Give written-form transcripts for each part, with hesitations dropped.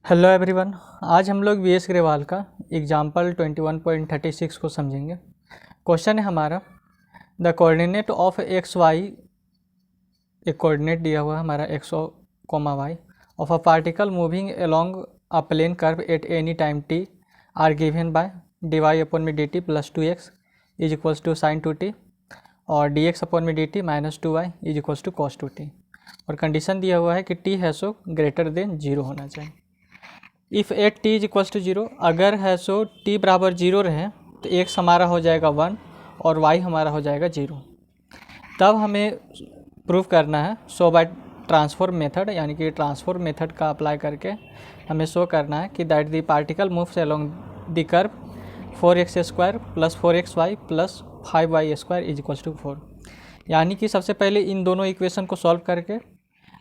Hello everyone. आज हम लोग वी एस ग्रेवाल का एग्जाम्पल 21.36 को समझेंगे। क्वेश्चन है हमारा, the coordinate of x y, एक कोऑर्डिनेट दिया हुआ है हमारा x comma y of a particle moving along a plane curve at any time t are given by d Y upon में D T plus 2x is equals to sine 2t और d x upon में D t minus 2y is equals to cos 2t, और condition दिया हुआ है कि t है so greater than 0 होना चाहिए। If at T is equals to 0, अगर है सो t बराबर 0 रहे तो x हमारा हो जाएगा 1 और y हमारा हो जाएगा 0। तब हमें प्रूव करना है सो बाय ट्रांसफॉर्म मेथड, यानी कि ट्रांसफॉर्म मेथड का अप्लाई करके हमें शो करना है कि that the particle moves along the curve 4x² plus 4xy plus 5y² is equals to 4। यानी कि सबसे पहले इन दोनों इक्वेशन को सॉल्व करके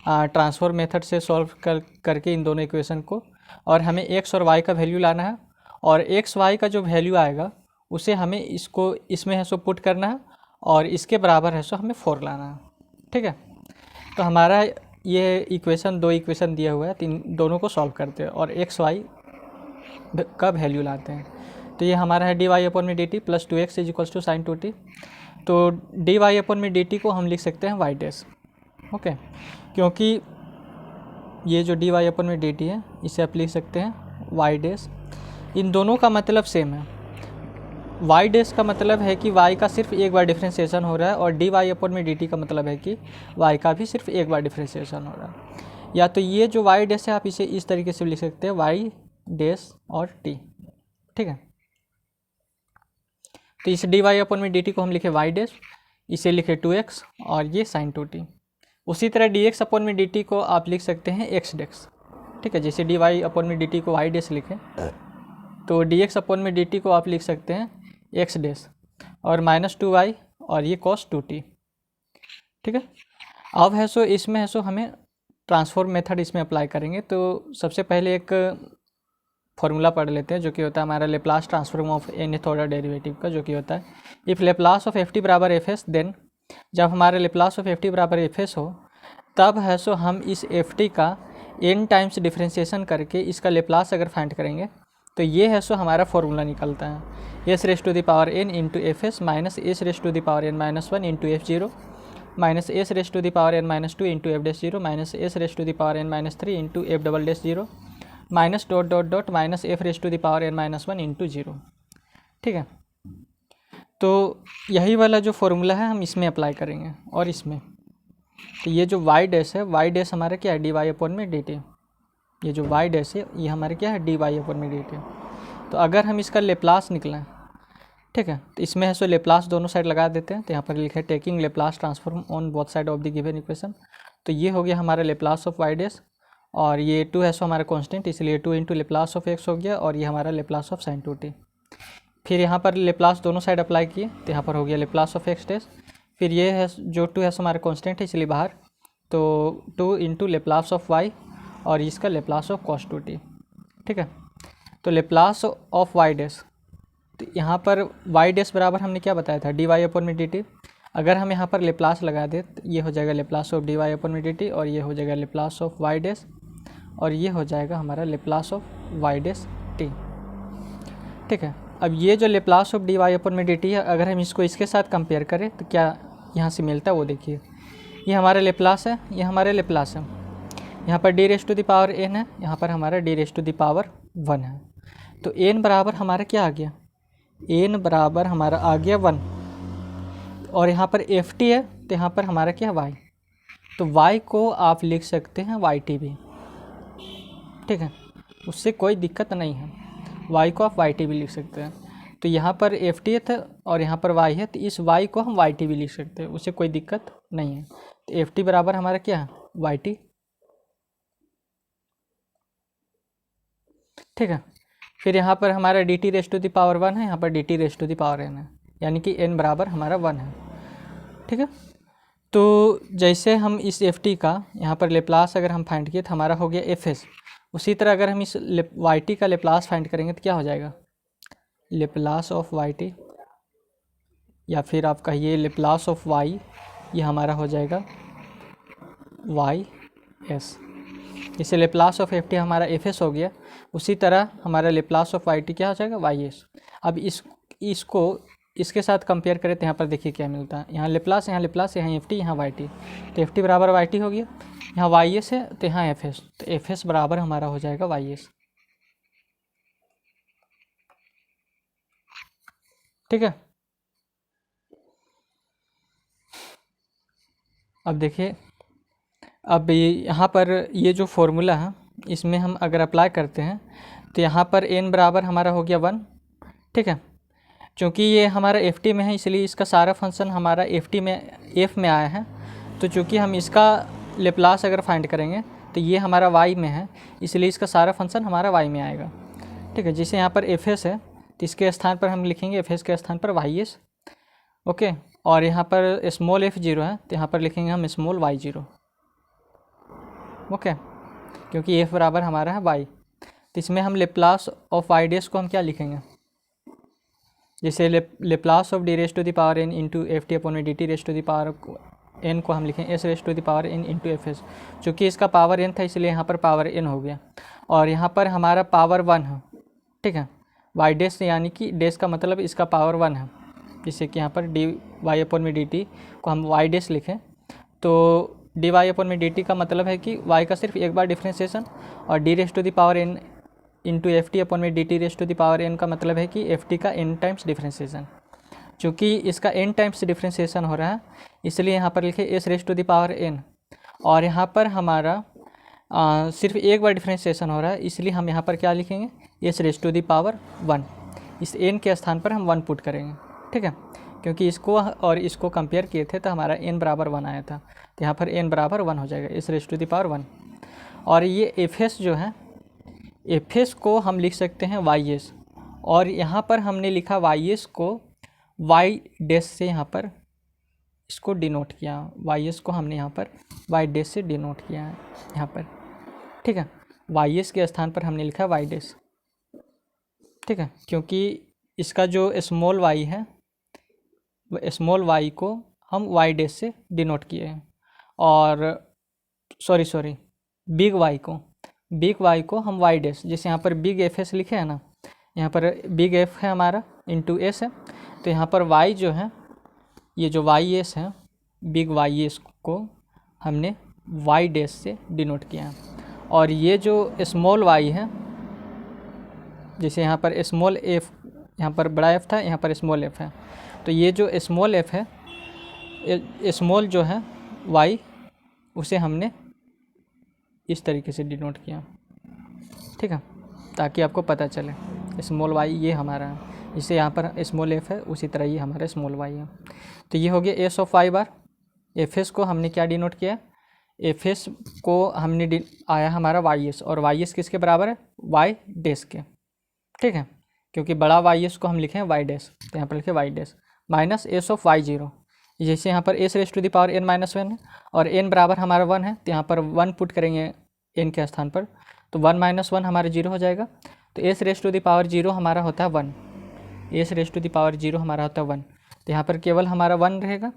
ट्रांसफॉर्म मेथड से सॉल्व करके इन दोनों इक्वेशन को, और हमें x और y का वैल्यू लाना है, और x y का जो वैल्यू आएगा उसे हमें इसको इसमें है सो पुट करना है, और इसके बराबर है सो हमें 4 लाना है। ठीक है, तो हमारा ये इक्वेशन, दो इक्वेशन दिया हुआ है, तीन दोनों को सॉल्व करते हैं और x y का वैल्यू लाते हैं। तो ये हमारा है डी वाई अपॉन में D T plus 2x is equals to sine 2t। तो डी वाई अपॉन में डी टी को हम लिख सकते हैं वाई डैश। ओके, क्योंकि ये जो डी वाई अपन में डी टी है इसे आप लिख सकते हैं वाई डैश। इन दोनों का मतलब सेम है। वाई डैश का मतलब है कि वाई का सिर्फ एक बार डिफ्रेंशिएशन हो रहा है, और डी वाई अपन में डी टी का मतलब है कि वाई का भी सिर्फ एक बार डिफ्रेंशिएशन हो रहा है। या तो ये जो वाई डैश है आप इसे इस तरीके से लिख सकते हैं वाई डैश और टी। ठीक है, तो इस डी वाई अपन में डी टी को हम लिखे वाई डैश, इसे लिखे 2x और ये साइन 2t। उसी तरह डी एक्स अपॉन में डी टी को आप लिख सकते हैं एक्स डैश। ठीक है, जैसे डी वाई अपॉन में डी टी को वाई डैश लिखें, तो डी एक्स अपॉन में डी टी को आप लिख सकते हैं एक्स डैश और माइनस 2y और ये कॉस 2t। ठीक है, अब है सो इसमें है सो हमें ट्रांसफॉर्म मेथड इसमें अप्लाई करेंगे। तो सबसे पहले एक फॉर्मूला पढ़ लेते हैं जो कि होता है हमारा Laplace transform of nth order derivative का, जो कि होता है if Laplace of F T बराबर एफ एस, देन जब हमारे लेप्लास ऑफ एफ टी बराबर एफ एस हो तब है सो हम इस एफ टी का n टाइम्स डिफ्रेंशिएशन करके इसका लेप्लास अगर फाइंड करेंगे तो ये है सो हमारा फॉर्मूला निकलता है S raise to the power n into F S minus S raise to the power n minus 1 into F zero minus S raise to the power n minus 2 into F dash zero minus S raise to the power n minus 3 into F double dash zero minus dot dot dot minus F raise to the power n minus 1 into zero. ठीक है, तो यही वाला जो formula है हम इसमें apply करेंगे और इसमें। तो ये जो वाई डैश है, वाई डैश हमारा क्या है डी वाई अपॉन में डी टी। ये जो वाई डैश है ये हमारे क्या है डी वाई अपॉन में डी टी। तो अगर हम इसका लेप्लास निकलें, ठीक है, तो इसमें है सो लेप्लास दोनों साइड लगा देते हैं। तो यहाँ पर लिखा है taking Laplace transform on both side of the given equation. तो ये हो गया हमारा लेप्लास ऑफ वाई डैश, और ये 2 है सो हमारा कॉन्स्टेंट, इसलिए 2 इंटू लेप्लास ऑफ एक्स हो गया, और ये हमारा लेप्लास ऑफ साइन 2t। फिर यहाँ पर लेप्लास दोनों साइड अप्लाई किए तो यहाँ पर हो गया लेप्लास ऑफ एक्स डैश। फिर ये है जो 2 है सो हमारा कॉन्स्टेंट है इसलिए बाहर, तो 2 इंटू लेप्लास ऑफ वाई और इसका लेप्लास ऑफ कॉस 2t। ठीक है, तो लेप्लास ऑफ वाई डैश, तो यहाँ पर वाई डैश बराबर हमने क्या बताया था डी वाई अपॉन में डी टी। अगर हम यहाँ पर लेप्लास लगा दें तो ये हो जाएगा Laplace of D Y upon में डी टी, और ये हो जाएगा लेप्लास ऑफ वाई डैश, और ये हो जाएगा हमारा Laplace of Y dash T. ठीक है, अब ये जो Laplace of D Y upon में डी टी है, अगर हम इसको इसके साथ कंपेयर करें तो क्या यहाँ से मिलता है वो देखिए। ये हमारा लेप्लास है, ये हमारे लेप्लास है। यहाँ पर D raise to the power n है, यहाँ पर हमारा D raise to the power 1 है। तो n बराबर हमारा क्या आ गया, n बराबर हमारा आ गया 1, और यहाँ पर एफ टी है तो यहाँ पर हमारा क्या है y। तो y को आप लिख सकते हैं वाई टी भी। ठीक है, उससे कोई दिक्कत नहीं है, y को आप वाई टी भी लिख सकते हैं। तो यहाँ पर एफ टी है और यहाँ पर y है, तो इस y को हम वाई टी भी लिख सकते हैं, उससे कोई दिक्कत नहीं है। तो एफ टी बराबर हमारा क्या है वाई टी। ठीक है, फिर यहाँ पर हमारा D T raise to the power 1 है, यहाँ पर D T raise to the power n है, यानी कि n बराबर हमारा 1 है। ठीक है, तो जैसे हम इस एफ टी का यहाँ पर लेप्लास अगर हम फाइंड किए तो हमारा हो गया एफ एस, उसी तरह अगर हम इस वाई टी का लेप्लास फाइंड करेंगे तो क्या हो जाएगा लेप्लास ऑफ वाई टी, या फिर आप कहिए लेप्लास ऑफ वाई, ये हमारा हो जाएगा वाई एस। इसे लेप्लास ऑफ एफ टी हमारा एफ एस हो गया, उसी तरह हमारा लेप्लास ऑफ वाई टी क्या हो जाएगा, वाई एस। अब इसको इसके साथ कंपेयर करें तो यहाँ पर देखिए क्या मिलता है, यहाँ लेप्लास, यहाँ एफ टी, यहाँ वाई टी, तो एफ टी बराबर वाई टी हो गया, यहाँ वाई एस है तो यहाँ एफ एस, तो एफ एस बराबर हमारा हो जाएगा वाई एस। ठीक है। अब देखिए, अब ये यहाँ पर ये जो फॉर्मूला है इसमें हम अगर अप्लाई करते हैं तो यहाँ पर n बराबर हमारा हो गया 1। ठीक है, चूँकि ये हमारा एफ टी में है इसलिए इसका सारा फंक्शन हमारा एफ टी में एफ में आया है, तो चूँकि हम इसका लेप्लास अगर फाइंड करेंगे तो ये हमारा वाई में है, इसलिए इसका सारा फंक्शन हमारा वाई में आएगा। ठीक है, जैसे यहाँ पर एफ एस है तो इसके स्थान पर हम लिखेंगे एफ एस के स्थान पर वाई एस। ओके, और यहाँ पर स्मॉल एफ जीरो है तो यहाँ पर लिखेंगे हम स्मॉल वाई जीरो। ओके, क्योंकि एफ बराबर हमारा है वाई, तो इसमें हम लेप्लास ऑफ वाई डेस को हम क्या लिखेंगे, जैसे Laplace of D raise to the power N into F t upon में D T raise to the power n को हम लिखें s raise to the power N into F s. चूँकि इसका पावर एन था इसलिए यहाँ पर पावर एन हो गया, और यहाँ पर हमारा पावर 1 है। ठीक है, वाई डेस यानी कि डेस का मतलब इसका पावर 1 है, जैसे कि यहाँ पर डी वाई अपॉन में डी टी को हम वाई डेस लिखें तो डी वाई अपॉन में डी टी का मतलब है कि वाई का सिर्फ एक बार डिफ्रेंशिएशन, और D raise to the power N into F t upon में D T raise to the power n का मतलब है कि एफ टी का एन टाइम्स डिफ्रेंशिएशन। चूँकि इसका एन टाइम्स डिफ्रेंशिएशन हो रहा है इसलिए यहाँ पर लिखे S raise to the power N, और यहाँ पर हमारा सिर्फ एक बार डिफ्रेंशिएशन हो रहा है इसलिए हम यहाँ पर क्या लिखेंगे, S raise to the power 1। इस एन के स्थान पर हम 1 पुट करेंगे। ठीक है, क्योंकि इसको और इसको कंपेयर किए थे तो हमारा n बराबर 1 आया था, तो यहाँ पर n बराबर 1 हो जाएगा, S raise to the power 1। और ये एफ एस जो है, एफ एस को हम लिख सकते हैं वाई एस, और यहाँ पर हमने लिखा वाई एस को वाई डैश से यहाँ पर इसको डिनोट किया, वाई एस को हमने यहाँ पर वाई डैश से डिनोट किया है यहाँ पर। ठीक है, वाई एस के स्थान पर हमने लिखा वाई डैश। ठीक है, क्योंकि इसका जो स्मॉल वाई है स्मॉल वाई को हम वाई डैश से डिनोट किए हैं, और सॉरी बिग वाई को हम वाई डैश, जैसे यहाँ पर बिग एफ एस लिखे हैं ना, यहाँ पर बिग एफ है हमारा इंटू एस है, तो यहाँ पर वाई जो है, ये जो वाई एस है बिग वाई एस को हमने वाई डैश से डिनोट किया है। और ये जो स्मॉल वाई है, जैसे यहाँ पर स्मॉल एफ, यहाँ पर बड़ा एफ था, यहाँ पर स्मॉल एफ है, तो ये जो स्मॉल एफ है, स्मॉल जो है वाई, उसे हमने इस तरीके से डिनोट किया। ठीक है, ताकि आपको पता चले स्मॉल वाई ये हमारा है, जिसे यहाँ पर स्मॉल एफ है उसी तरह ये हमारा स्मॉल वाई है। तो ये हो गया S of Y bar. F S को हमने क्या डिनोट किया, एफ एस को हमने आया हमारा वाई एस, और वाई एस किसके बराबर है, वाई डैश के। ठीक है, क्योंकि बड़ा वाई एस को हम लिखें वाई डैश, तो यहाँ पर लिखे Y dash minus S of Y zero, जैसे यहाँ पर S raise to the power N minus 1 है, और एन बराबर हमारा 1 है, तो यहाँ पर 1 पुट करेंगे एन के स्थान पर, तो 1 माइनस 1 हमारा 0 हो जाएगा। तो S raise to the power 0 हमारा होता है 1, S raise to the power 0 हमारा होता है 1, तो यहाँ पर केवल हमारा 1 रहेगा,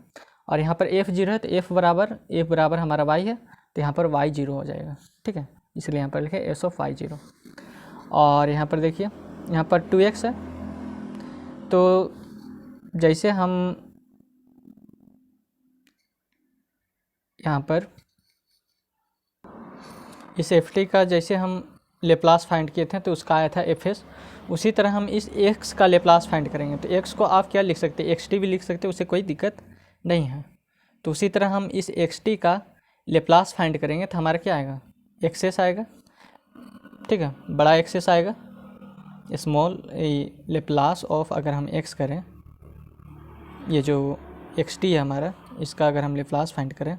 और यहाँ पर एफ 0 है तो एफ बराबर हमारा वाई है, तो यहाँ पर वाई 0 हो जाएगा। ठीक है, इसलिए यहाँ पर लिखे एस ऑफ वाई 0। और यहाँ पर देखिए, यहाँ पर 2x है, तो जैसे हम यहाँ पर इस एफ टी का जैसे हम लेप्लास फाइंड किए थे तो उसका आया था एफ एस, उसी तरह हम इस एक्स का लेप्लास फाइंड करेंगे। तो एक्स को आप क्या लिख सकते हैं, एक्स टी भी लिख सकते हैं, उससे कोई दिक्कत नहीं है। तो उसी तरह हम इस एक्स टी का लेप्लास फाइंड करेंगे तो हमारा क्या आएगा, एक्सेस आएगा। ठीक है, बड़ा एक्सेस आएगा, स्मॉल लेप्लास ऑफ, अगर हम एक्स करें, ये जो एक्स टी है हमारा, इसका अगर हम लेप्लास फाइंड करें,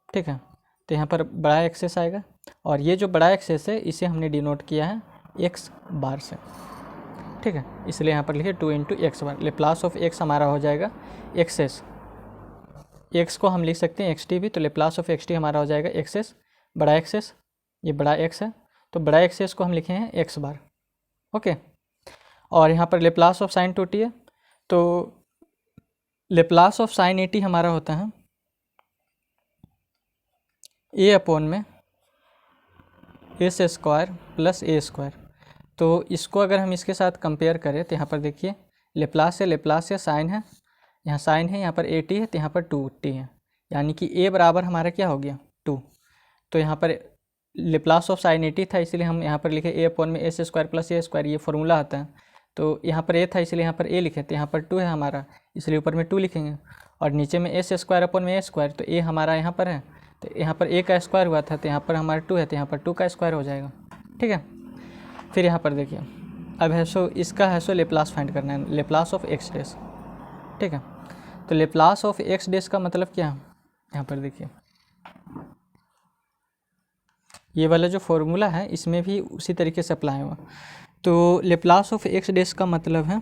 ठीक है, तो यहाँ पर बड़ा एक्सेस आएगा, और ये जो बड़ा एक्सेस है इसे हमने डिनोट किया है एक्स बार से। ठीक है, इसलिए यहाँ पर लिखे 2 into x bar, Laplace of x हमारा हो जाएगा एक्सेस, एक्स को हम लिख सकते हैं एक्स टी भी, तो लेप्लास ऑफ एक्स टी हमारा हो जाएगा एक्सेस, बड़ा एक्सेस, ये बड़ा एक्स है, तो बड़ा एक्सेस को हम लिखे हैं एक्स बार। ओके, और यहाँ पर लेप्लास ऑफ साइन 2t है, तो लेप्लास ऑफ साइन 80 हमारा होता है ए अपॉन में एस स्क्वायर प्लस ए स्क्वायर। तो इसको अगर हम इसके साथ कंपेयर करें तो यहाँ पर देखिए लेप्लास है साइन है, यहाँ साइन है, यहाँ पर ए टी है, तो यहाँ पर टू टी है, यानी कि ए बराबर हमारा क्या हो गया 2। तो यहाँ पर Laplace of sine A T था, इसलिए हम यहाँ पर लिखे ए अपॉन में एस स्क्वायर प्लस ए स्क्वायर, ये फॉर्मूला आता है। तो यहाँ पर ए था इसलिए यहाँ पर ए लिखे, तो यहाँ पर 2 है हमारा, इसलिए ऊपर में 2 लिखेंगे, और नीचे में एस स्क्वायर अपॉन में ए स्क्वायर, तो ए हमारा यहाँ पर है, तो यहाँ पर ए का स्क्वायर हुआ था, तो यहाँ पर हमारा 2 है, तो यहाँ पर 2 का स्क्वायर हो जाएगा। ठीक है, फिर यहाँ पर देखिए अब है सो इसका है सो लेप्लास फाइंड करना है, लेप्लास ऑफ एक्स डैश। ठीक है, तो लेप्लास ऑफ एक्स डैश का मतलब क्या है, यहाँ पर देखिए ये वाला जो फॉर्मूला है इसमें भी उसी तरीके से अप्लाई हुआ। तो लेप्लास ऑफ एक्स डैश का मतलब है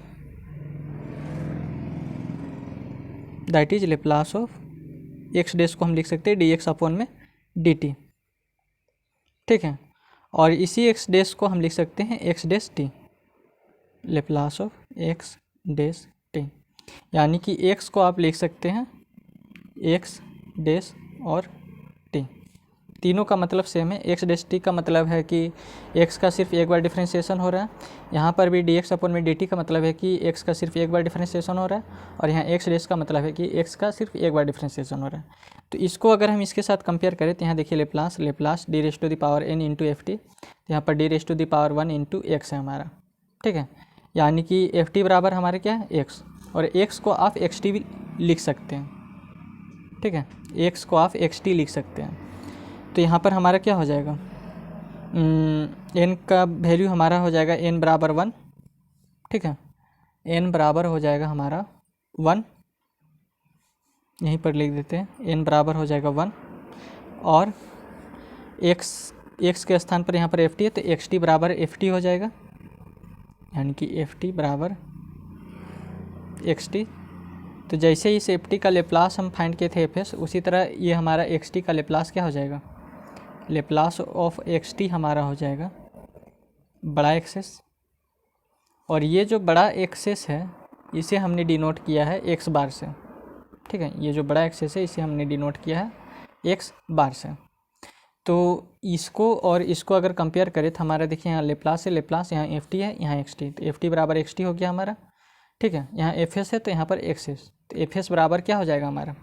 that is Laplace of x dash को हम लिख सकते हैं डी एक्स अपॉन में डी टी। ठीक है, और इसी एक्स डैश को हम लिख सकते हैं x dash T, Laplace of x dash T, यानी कि एक्स को आप लिख सकते हैं एक्स डैश और टी, तीनों का मतलब सेम है। एक्स डैश टी का मतलब है कि एक्स का सिर्फ एक बार डिफरेंशिएशन हो रहा है, यहाँ पर भी डी एक्स अपॉन में डी टी का मतलब है कि एक्स का सिर्फ एक बार डिफरेंशिएशन हो रहा है, और यहाँ एक्स डैश का मतलब है कि एक्स का सिर्फ एक बार डिफरेंशिएशन हो रहा है। तो इसको अगर हम इसके साथ कंपेयर करें तो यहाँ देखिए Laplace D raise to the power N into F T, यहाँ पर D raise to the power 1 into X है हमारा। ठीक है, यानी कि एफ टी बराबर हमारे क्या है एक्स, और एक्स को आप एक्स टी भी लिख सकते हैं। ठीक है, एक्स को आप एक्स टी लिख सकते हैं। तो यहाँ पर हमारा क्या हो जाएगा, एन का वैल्यू हमारा हो जाएगा एन बराबर 1। ठीक है, एन बराबर हो जाएगा हमारा 1, यहीं पर लिख देते हैं, एन बराबर हो जाएगा 1, और एक्स के स्थान पर यहाँ पर एफ टी है, तो एक्स टी बराबर एफ टी हो जाएगा, यानी कि एफ टी बराबर एक्स टी। तो जैसे ही इस एफ टी का लेप्लास हम फाइंड किए थे एफ एस, उसी तरह ये हमारा एक्स टी का लेप्लास क्या हो जाएगा, लेप्लास ऑफ एक्स टी हमारा हो जाएगा बड़ा एक्सेस, और ये जो बड़ा एक्सेस है इसे हमने डिनोट किया है एक्स बार से। ठीक है, ये जो बड़ा एक्सेस है इसे हमने डिनोट किया है एक्स बार से। तो इसको और इसको अगर कंपेयर करें तो हमारा देखिए यहाँ लेप्लास है, लेप्लास यहाँ एफ टी है, यहाँ एक्स टी, तो एफ टी बराबर एक्स टी हो गया हमारा। ठीक है, यहाँ एफ एस है तो यहाँ पर एक्स एस, तो एफ एस बराबर क्या हो जाएगा हमारा,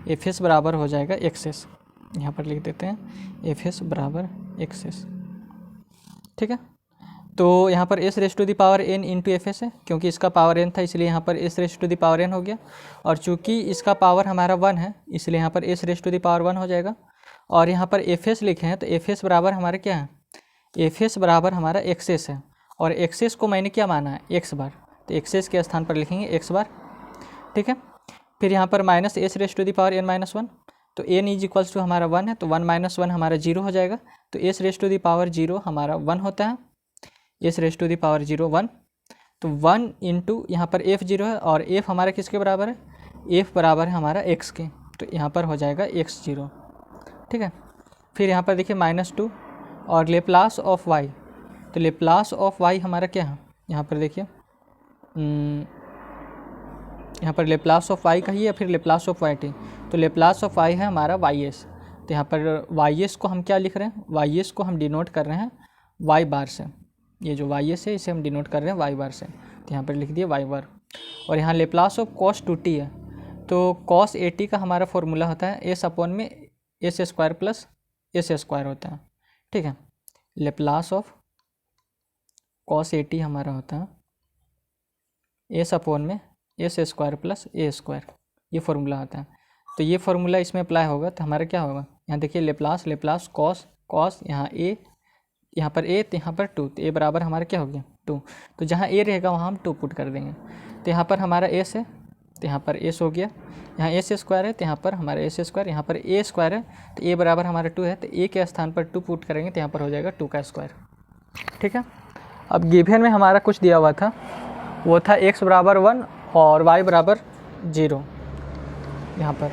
एफ एस बराबर हो जाएगा एक्स एस, यहाँ पर लिख देते हैं एफ एस बराबर एक्स एस। ठीक है, तो यहाँ पर S raise to the power N into F S है, क्योंकि इसका पावर एन था इसलिए यहाँ पर S raise to the power N हो गया, और चूँकि इसका पावर हमारा 1 है इसलिए यहाँ पर S raise to the power 1 हो जाएगा। और यहाँ पर एफ एस लिखे हैं तो एफ एस बराबर हमारा क्या है, एफ एस बराबर हमारा एक्स एस है, और एक्स एस को मैंने क्या माना है एक्स बार, तो एक्स एस के स्थान पर लिखेंगे एक्स बार। ठीक है, फिर यहाँ पर minus S raise to the power N minus 1, तो एन इज इक्वल्स टू हमारा 1 है, तो 1 माइनस 1 हमारा 0 हो जाएगा, तो S raise to the power 0 हमारा 1 होता है, S raise to the power 0 1, तो 1 इंटू यहाँ पर एफ 0 है, और एफ हमारा किसके बराबर है, एफ बराबर है हमारा एक्स के, तो यहाँ पर हो जाएगा एक्स 0। ठीक है, फिर यहाँ पर देखिए -2 और लेप्लास ऑफ वाई, तो लेप्लास ऑफ वाई हमारा क्या है, यहाँ पर देखिए यहाँ पर लेप्लास ऑफ वाई कहिए या फिर लेप्लास ऑफ वाई टी, तो लेप्लास ऑफ वाई है हमारा वाई एस, तो यहाँ पर वाई एस को हम क्या लिख रहे हैं, वाई एस को हम डिनोट कर रहे हैं वाई बार से, ये जो वाई एस है इसे हम डिनोट कर रहे हैं वाई बार से, तो यहाँ पर लिख दिए वाई बार। और यहाँ लेप्लास ऑफ कॉस 2t है, तो कॉस ए टी का हमारा फॉर्मूला होता है एस अपॉन में S square plus S square होता है। ठीक है, Laplace of cos A T हमारा होता है एस अपॉन में एस स्क्वायर प्लस ए स्क्वायर, ये फार्मूला आता है। तो ये फार्मूला इसमें अप्लाई होगा तो हमारा क्या होगा, यहाँ देखिए लेप्लास कॉस यहाँ ए, यहाँ पर ए तो यहाँ पर 2, तो ए बराबर हमारा क्या हो गया 2, तो जहाँ ए रहेगा वहाँ हम 2 पुट कर देंगे, तो यहाँ पर हमारा एस है तो यहाँ पर एस हो गया, यहाँ एस स्क्वायर है तो यहाँ पर हमारा एस स्क्वायर, यहाँ पर ए स्क्वायर है तो ए बराबर हमारा 2 है, तो ए के स्थान पर 2 पुट करेंगे तो यहाँ पर हो जाएगा 2 का स्क्वायर। ठीक है, अब गिवन में हमारा कुछ दिया हुआ था, वो था x बराबर 1 और y बराबर 0, यहाँ पर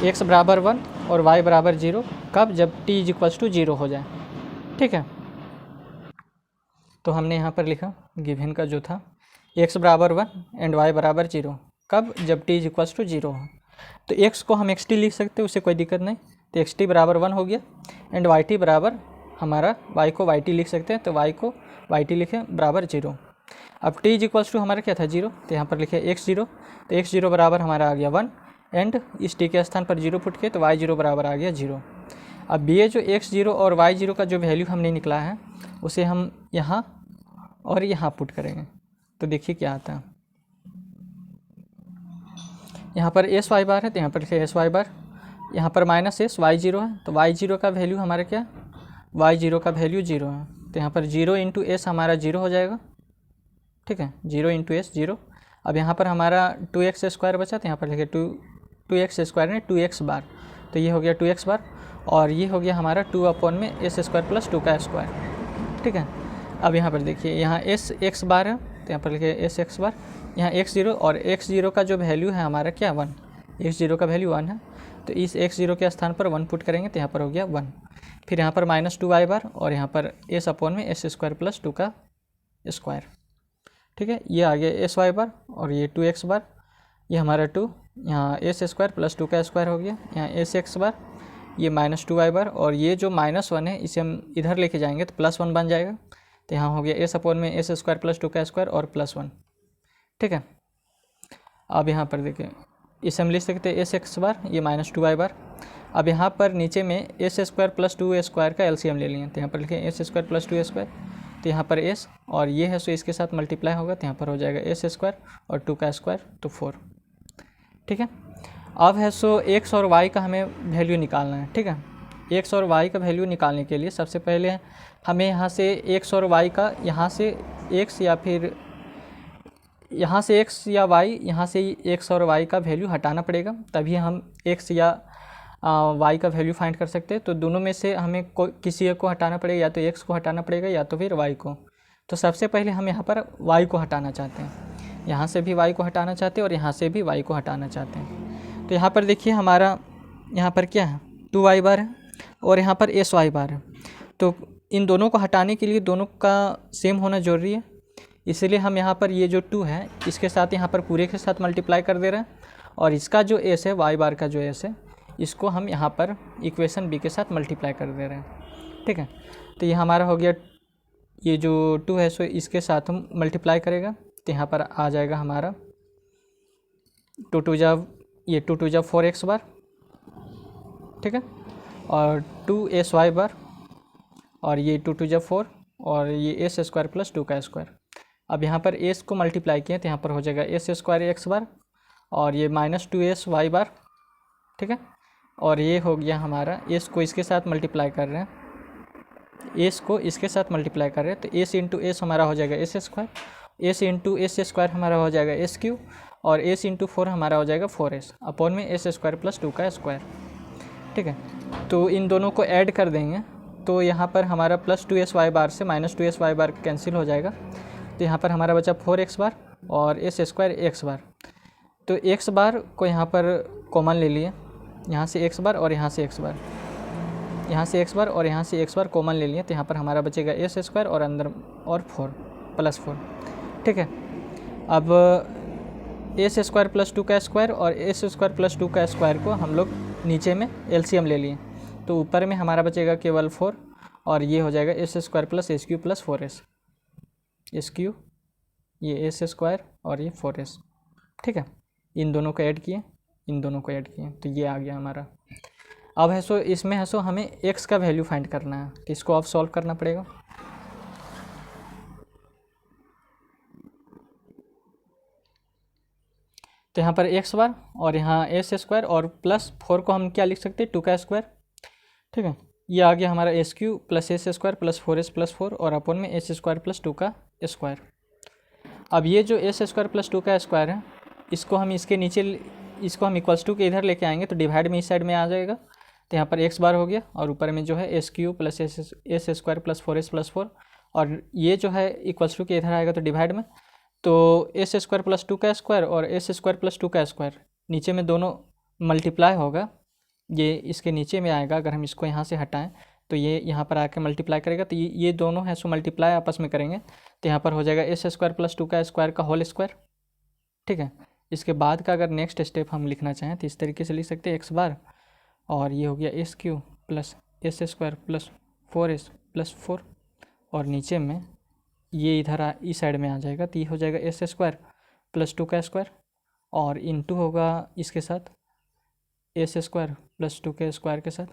x बराबर 1 और y बराबर 0 कब, जब t इज इक्वल्स टू 0 हो जाए। ठीक है, तो हमने यहाँ पर लिखा गिवन का जो था x बराबर 1 एंड y बराबर 0 कब, जब t इज इक्वल्स टू 0 हो। तो x को हम xt लिख सकते हैं, उससे कोई दिक्कत नहीं, तो एक्स टी बराबर 1 हो गया एंड वाई टी बराबर हमारा वाई को वाई टी लिख सकते हैं, तो वाई को वाई टी लिखें बराबर 0। अब टी इज इक्वल्स टू हमारा क्या था 0, तो यहाँ पर लिखे x0, तो x0 बराबर हमारा आ गया 1 एंड इस टी के स्थान पर 0 पुट किए तो y0 बराबर आ गया 0। अब ये जो x0 और y0 का जो वैल्यू हमने निकला है उसे हम यहाँ और यहाँ पुट करेंगे, तो देखिए क्या आता है। यहाँ पर एस वाई बार है तो यहाँ पर लिखे एस वाई बार, यहाँ पर माइनस एस y0 है, तो y0 का वैल्यू हमारा क्या, y0 का वैल्यू 0 है, तो यहाँ पर 0 इंटू एस हमारा 0 हो जाएगा, ठीक है, 0 इंटू एस 0। अब यहाँ पर हमारा 2x स्क्वायर बचा, तो यहाँ पर लिखे 2x स्क्वायर में 2x बार, तो ये हो गया 2x बार और ये हो गया हमारा 2 अपॉन में एस स्क्वायर प्लस 2 का स्क्वायर, ठीक है। अब यहाँ पर देखिए यहाँ एस एक्स बार है, तो यहाँ पर लिखे एस एक्स बार, यहाँ x0 और x0 का जो वैल्यू है हमारा क्या 1, x0 का वैल्यू 1 है, तो इस x0 के स्थान पर 1 पुट करेंगे तो यहाँ पर हो गया 1। फिर यहाँ पर माइनस 2y बार और यहाँ पर एस अपॉन में एस स्क्वायर प्लस 2 का स्क्वायर, ठीक है। ये आ गया एस वाई बार और ये 2x बार, ये हमारा 2, यहाँ एस स्क्वायर प्लस 2 का स्क्वायर हो गया, यहाँ एस एक्स बार, ये माइनस 2y बार और ये जो -1 है इसे हम इधर लेके जाएंगे तो +1 बन जाएगा, तो यहाँ हो गया एस अपॉन में एस स्क्वायर प्लस 2 का स्क्वायर और +1, ठीक है। अब यहाँ पर देखिए इसे हम लिख सकते हैं एस एक्स बार, ये -2y बार। अब यहाँ पर नीचे में एस स्क्वायर प्लस 2 स्क्वायर का एलसीएम ले लिए, तो यहाँ पर लिखें एस स्क्वायर प्लस 2 स्क्वायर, तो यहाँ पर एस और ये है सो इसके साथ मल्टीप्लाई होगा, तो यहाँ पर हो जाएगा एस स्क्वायर और 2 का स्क्वायर तो 4, ठीक है। अब है सो एक्स और वाई का हमें वैल्यू निकालना है, ठीक है। एक्स और वाई का वैल्यू निकालने के लिए सबसे पहले हमें यहाँ से एक्स और वाई का, यहाँ से एक्स या फिर यहाँ से एक्स या वाई, यहाँ से एक्स और वाई का वैल्यू हटाना पड़ेगा, तभी हम एक्स या वाई का वैल्यू फाइंड कर सकते हैं। तो दोनों में से हमें किसी एक को हटाना पड़ेगा, या तो एक्स को हटाना पड़ेगा या तो फिर वाई को। तो सबसे पहले हम यहाँ पर वाई को हटाना चाहते हैं, यहाँ से भी वाई को हटाना चाहते हैं और यहाँ से भी वाई को हटाना चाहते हैं। तो यहाँ पर देखिए हमारा यहाँ पर क्या है 2y बार है और यहाँ पर एस वाई बार है, तो इन दोनों को हटाने के लिए दोनों का सेम होना ज़रूरी है, इसलिए हम यहाँ पर ये जो 2 है इसके साथ यहाँ पर पूरे के साथ मल्टीप्लाई कर दे रहे हैं और इसका जो एस है वाई बार का जो एस है इसको हम यहाँ पर इक्वेशन बी के साथ मल्टीप्लाई कर दे रहे हैं, ठीक है। तो ये हमारा हो गया, ये जो 2 है सो इसके साथ हम मल्टीप्लाई करेगा, तो यहाँ पर आ जाएगा हमारा 2 2 जा, ये 2 2 जा 4x बार, ठीक है, और 2 sy बार और ये 2 2 जा 4 और ये एस स्क्वायर प्लस 2 का स्क्वायर। अब यहाँ पर एस को मल्टीप्लाई किए तो यहाँ पर हो जाएगा एस स्क्वायर एक्स बार और ये -2s y बार, ठीक है, और ये हो गया हमारा एस को इसके साथ मल्टीप्लाई कर रहे हैं, एस को इसके साथ मल्टीप्लाई कर रहे हैं, तो एस इंटू एस हमारा हो जाएगा S square, S into S square हमारा हो जाएगा एस क्यू और एस इंटू 4 हमारा हो जाएगा 4s अपॉन में एस स्क्वायर प्लस 2 का स्क्वायर, ठीक है। तो इन दोनों को ऐड कर देंगे तो यहाँ पर हमारा +2s y बार से -2s y बार कैंसिल हो जाएगा, तो यहाँ पर हमारा बचा 4x बार और एस स्क्वायर एक्स बार। तो x बार को यहाँ पर कॉमन ले लिए, यहाँ से x बार और यहाँ से x बार, यहाँ से x बार और यहाँ से x बार कॉमन ले लिए, तो यहाँ पर हमारा बचेगा एस स्क्वायर और अंदर और 4 ठीक है। अब एस स्क्वायर प्लस 2 का स्क्वायर और एस स्क्वायर प्लस 2 का स्क्वायर को हम लोग नीचे में एलसीएम ले लिए, तो ऊपर में हमारा बचेगा केवल 4 और ये हो जाएगा S square plus S Q plus 4s, S Q ये एस स्क्वायर और ये 4s, ठीक है। इन दोनों को ऐड किए, इन दोनों को ऐड किए तो ये आ गया हमारा। अब है सो इसमें है सो हमें x का वैल्यू फाइंड करना है, तो इसको अब सॉल्व करना पड़ेगा। तो यहाँ पर x बार और यहाँ एस स्क्वायर और प्लस 4 को हम क्या लिख सकते हैं 2 का स्क्वायर, ठीक है। ये आ गया हमारा S Q plus S square plus 4s plus 4 और अपॉन में एस स्क्वायर प्लस 2 का स्क्वायर। अब ये जो एस स्क्वायर प्लस 2 का स्क्वायर है इसको हम इसके नीचे, इसको हम इक्वल्स टू के इधर लेके आएंगे तो डिवाइड में इस साइड में आ जाएगा, तो यहाँ पर x बार हो गया और ऊपर में जो है S Q plus S square plus 4s plus 4 और ये जो है इक्वल्स टू के इधर आएगा तो डिवाइड में, तो एस स्क्वायर प्लस 2 का स्क्वायर और एस स्क्वायर प्लस 2 का स्क्वायर नीचे में दोनों मल्टीप्लाई होगा, ये इसके नीचे में आएगा। अगर हम इसको यहाँ से हटाएं तो ये यहाँ पर आकर मल्टीप्लाई करेगा, तो ये दोनों है सो मल्टीप्लाई आपस में करेंगे, तो यहाँ पर हो जाएगा एस स्क्वायर प्लस 2 का स्क्वायर का होल स्क्वायर, ठीक है। इसके बाद का अगर नेक्स्ट स्टेप हम लिखना चाहें तो इस तरीके से लिख सकते हैं x बार और ये हो गया S Q plus S square plus 4s plus 4, और नीचे में ये इधर इस साइड में आ जाएगा, तो ये हो जाएगा एस स्क्वायर प्लस 2 का स्क्वायर, और इनटू होगा इसके साथ एस स्क्वायर प्लस 2 के स्क्वायर के साथ।